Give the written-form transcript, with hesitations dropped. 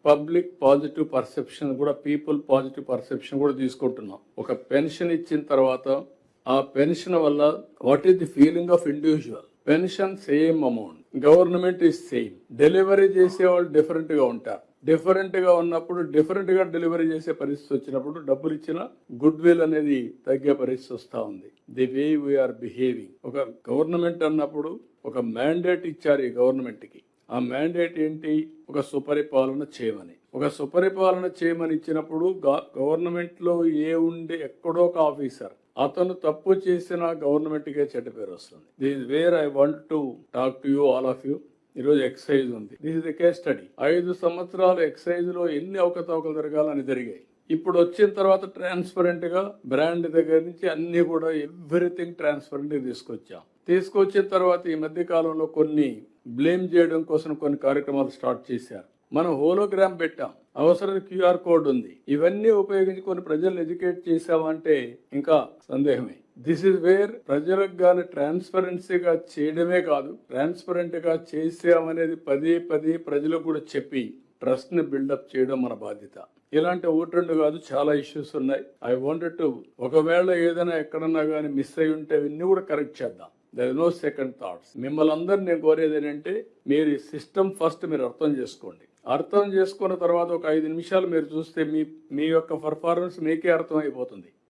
Public positive perception కూడా, people positive perception కూడా తీసుకుంటున్నాం. ఒక పెన్షన్ ఇచ్చిన తర్వాత ఆ పెన్షన్ వల్ల what is the feeling of individual. Pension same amount, government is same. Delivery చేసే వాళ్ళు డిఫరెంట్ గా ఉంటారు. డిఫరెంట్ గా ఉన్నప్పుడు డిఫరెంట్ గా డెలివరీ చేసే పరిస్థితి వచ్చినప్పుడు డబ్బులు ఇచ్చిన గుడ్ విల్ అనేది తగ్గే పరిస్థితి వస్తూ ఉంది. The way we're behaving. ఒక గవర్నమెంట్ అన్నప్పుడు ఒక మ్యాండేట్ ఇచ్చారు ఈ గవర్నమెంట్ కి. ఆ మ్యాండేట్ ఏంటి? ఒక సుపరిపాలన చేయమని. ఒక సుపరిపాలన చేయమని ఇచ్చినప్పుడు గవర్నమెంట్ లో ఎక్కడో ఒక ఆఫీసర్ అతను తప్పు చేసిన గవర్నమెంట్ కే చెడ్డ పేరు వస్తుంది. This is where I want to talk to you, all of you. ఈరోజు ఎక్సైజ్ ఉంది. This is the case study. 5 సంవత్సరాలు ఎక్సైజ్ లో ఎన్ని అవకతవకలు జరగాలని జరిగాయి. ఇప్పుడు వచ్చిన తర్వాత ట్రాన్స్పరెంట్ గా బ్రాండ్ దగ్గర నుంచి అన్ని కూడా ఎవ్రీథింగ్ ట్రాన్స్పరెంట్ గా తీసుకొచ్చిన తర్వాత ఈ మధ్య కాలంలో కొన్ని బ్లేమ్ చేయడం కోసం కొన్ని కార్యక్రమాలు స్టార్ట్ చేశారు. మనం హోలోగ్రామ్ పెట్టాం, అవసరం క్యూఆర్ కోడ్ ఉంది. ఇవన్నీ ఉపయోగించి కొన్ని ప్రజలను ఎడ్యుకేట్ చేసామంటే ఇంకా సందేహమే. దిస్ ఇస్ వేర్ ప్రజలకు గాని ట్రాన్స్పరెన్సీగా చేయడమే కాదు, ట్రాన్స్పరెంట్ గా చేసామనేది పదే పదే ప్రజలకు కూడా చెప్పి ట్రస్ట్ ని బిల్డప్ చేయడం మన బాధ్యత. ఇలాంటి ఒకటి రెండు కాదు, చాలా ఇష్యూస్ ఉన్నాయి. ఐ వాంటెడ్ టు, ఒకవేళ ఏదైనా ఎక్కడన్నా కానీ మిస్ అయి ఉంటే అవన్నీ కూడా కరెక్ట్ చేద్దాం. There is no second thoughts. మిమ్మల్ని అందరినీ నేను కోరేది ఏంటంటే, మీరు ఈ సిస్టమ్ ఫస్ట్ మీరు అర్థం చేసుకోండి. అర్థం చేసుకున్న తర్వాత ఒక 5 నిమిషాలు మీరు చూస్తే మీ యొక్క పర్ఫార్మెన్స్ మీకే అర్థం అయిపోతుంది.